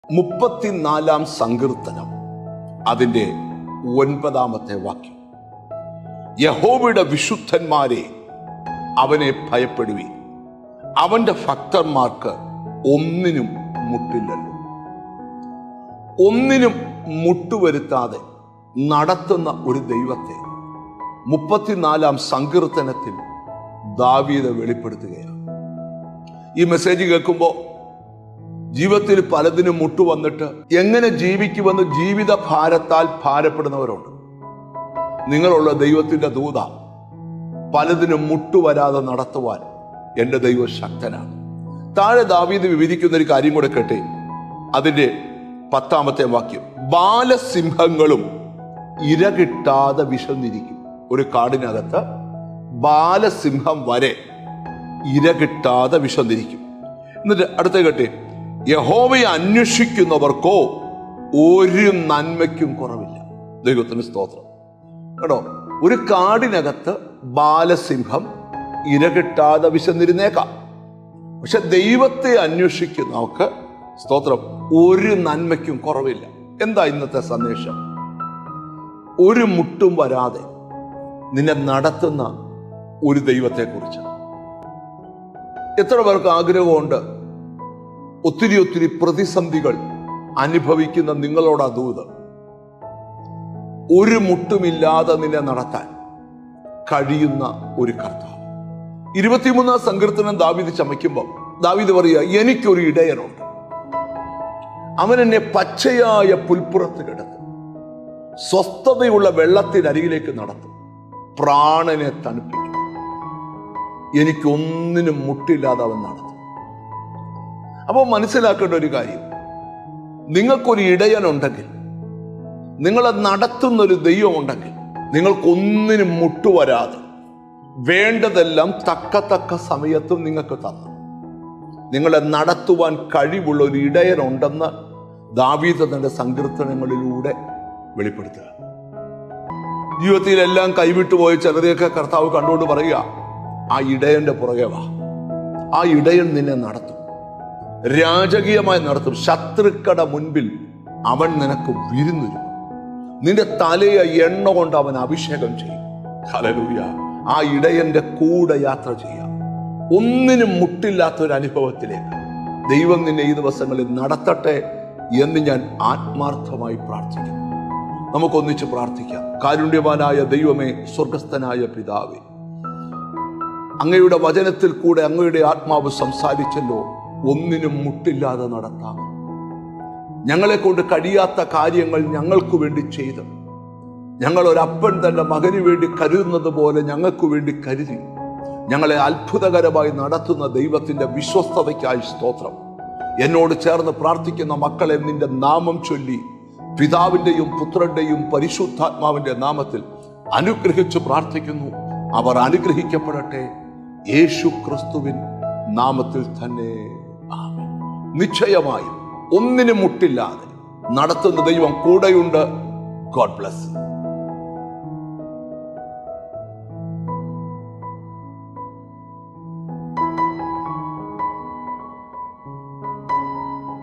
34 സങ്കീർത്തനം അതിൻ്റെ 9 വാക്യം. യഹോവയുടെ വിശുദ്ധന്മാരെ അവനെ ഭയപ്പെടുവീൻ, അവന്റെ ഭക്തന്മാർക്ക് ഒന്നിനും മുട്ടില്ലല്ലോ. ഒന്നിനും മുട്ടുവരുത്താതെ നടത്തുന്ന ഒരു ദൈവത്തെ 34 സങ്കീർത്തനത്തിൽ ദാവീദ് വെളിപ്പെടുത്തുകയാണ്. ഈ മെസ്സേജ് കേൾക്കുമ്പോൾ ജീവിതത്തിൽ പലതിനും മുട്ടുവന്നിട്ട് എങ്ങനെ ജീവിക്കുമെന്ന് ജീവിത ഭാരത്താൽ ഭാരപ്പെടുന്നവരുണ്ട്. നിങ്ങളുള്ള ദൈവത്തിന്റെ ദൂത പലതിനും മുട്ടുവരാതെ നടത്തുവാൻ എൻ്റെ ദൈവം ശക്തനാണ്. താഴെ ദാവീദ് വിവരിക്കുന്ന ഒരു കാര്യം കൂടെ കേട്ടെ. അതിൻ്റെ 10 വാക്യം. ബാലസിംഹങ്ങളും ഇരകിട്ടാതെ വിശന്നിരിക്കും. ഒരു കാടിനകത്ത് ബാലസിംഹം വരെ ഇരകിട്ടാതെ വിശന്നിരിക്കും. എന്നിട്ട് അടുത്ത കേട്ടെ. യഹോവയെ അന്വേഷിക്കുന്നവർക്കോ ഒരു നന്മയ്ക്കും കുറവില്ല. ദൈവത്തിന് സ്തോത്രം. കേട്ടോ, ഒരു കാടിനകത്ത് ബാലസിംഹം ഇരകിട്ടാതെ വിശന്നിരുന്നേക്കാം. പക്ഷെ ദൈവത്തെ അന്വേഷിക്കുന്നവർക്ക് സ്തോത്രം ഒരു നന്മയ്ക്കും കുറവില്ല. എന്താ ഇന്നത്തെ സന്ദേശം? ഒരു മുട്ടും വരാതെ നിന്നെ നടത്തുന്ന ഒരു ദൈവത്തെക്കുറിച്ച്. എത്ര പേർക്ക് ആഗ്രഹമുണ്ട് ഒത്തിരി പ്രതിസന്ധികൾ അനുഭവിക്കുന്ന നിങ്ങളോടാ ദൂത്. ഒരു മുട്ടുമില്ലാതെ നിന്നെ നടത്താൻ കഴിയുന്ന ഒരു കർത്താവ്. 23 സങ്കീർത്തനം ദാവീദ് ചമയ്ക്കുമ്പോൾ ദാവീദ് പറയുക, എനിക്കൊരു ഇടയനുണ്ട്, അവൻ എന്നെ പച്ചയായ പുൽപ്പുറത്ത് കിടത്തും, സ്വസ്ഥതയുള്ള വെള്ളത്തിനരികിലേക്ക് നടത്തും, പ്രാണനെ തണുപ്പിക്കും, എനിക്കൊന്നിനും മുട്ടില്ലാതെ അവൻ നടത്തും. അപ്പോൾ മനസ്സിലാക്കേണ്ട ഒരു കാര്യം, നിങ്ങൾക്കൊരു ഇടയനുണ്ടെങ്കിൽ, നിങ്ങളെ നടത്തുന്നൊരു ദൈവമുണ്ടെങ്കിൽ, നിങ്ങൾക്കൊന്നിനും മുട്ടുവരാതെ വേണ്ടതെല്ലാം തക്ക സമയത്തും നിങ്ങൾക്ക് തന്നു നിങ്ങളെ നടത്തുവാൻ കഴിവുള്ള ഒരു ഇടയനുണ്ടെന്ന് ദാവീദ് തന്റെ സങ്കീർത്തനങ്ങളിലൂടെ വെളിപ്പെടുത്തുക. ജീവിതത്തിൽ എല്ലാം കൈവിട്ടുപോയ ചിലരെയൊക്കെ കർത്താവ് കണ്ടുകൊണ്ട് പറയുക, ആ ഇടയന്റെ പുറകെ വാ, ആ ഇടയൻ നിന്നെ നടത്തും, രാജകീയമായി നടത്തും. ശത്രുക്കളുടെ മുൻപിൽ അവൻ നിനക്ക് വിരുന്നൊരുക്കും, നിന്റെ തലയെ എണ്ണ കൊണ്ട് അവൻ അഭിഷേകം ചെയ്യും. ഹല്ലേലൂയ. ആ ഇടയന്റെ കൂടെ യാത്ര ചെയ്യാം. ഒന്നിനും മുട്ടില്ലാത്തൊരു അനുഭവത്തിലേക്ക് ദൈവം നിന്നെ ഈ ദിവസങ്ങളിൽ നടത്തട്ടെ എന്ന് ഞാൻ ആത്മാർത്ഥമായി പ്രാർത്ഥിക്കുന്നു. നമുക്കൊന്നിച്ച് പ്രാർത്ഥിക്കാം. കാരുണ്യവാനായ ദൈവമേ, സ്വർഗസ്ഥനായ പിതാവേ, അങ്ങയുടെ വചനത്തിൽ കൂടെ അങ്ങയുടെ ആത്മാവ് സംസാരിച്ചല്ലോ, ഒന്നിനും മുട്ടില്ലാതെ നടത്താം. ഞങ്ങളെ കൊണ്ട് കഴിയാത്ത കാര്യങ്ങൾ ഞങ്ങൾക്ക് വേണ്ടി ചെയ്ത്, ഞങ്ങൾ ഒരപ്പൻ തന്റെ മകന് വേണ്ടി കരുതുന്നത് പോലെ ഞങ്ങൾക്ക് വേണ്ടി കരുതി ഞങ്ങളെ അത്ഭുതകരമായി നടത്തുന്ന ദൈവത്തിന്റെ വിശ്വസ്തതയ്ക്കായി സ്തോത്രം. എന്നോട് ചേർന്ന് പ്രാർത്ഥിക്കുന്ന മക്കളെ നിന്റെ നാമം ചൊല്ലി പിതാവിന്റെയും പുത്രന്റെയും പരിശുദ്ധാത്മാവിന്റെ നാമത്തിൽ അനുഗ്രഹിച്ചു പ്രാർത്ഥിക്കുന്നു. അവർ അനുഗ്രഹിക്കപ്പെടട്ടെ, യേശു ക്രിസ്തുവിൻ നാമത്തിൽ തന്നെ. നിശ്ചയമായും ഒന്നിനും മുട്ടില്ലാതെ നടത്തുന്ന ദൈവം കൂടെയുണ്ട്. God bless.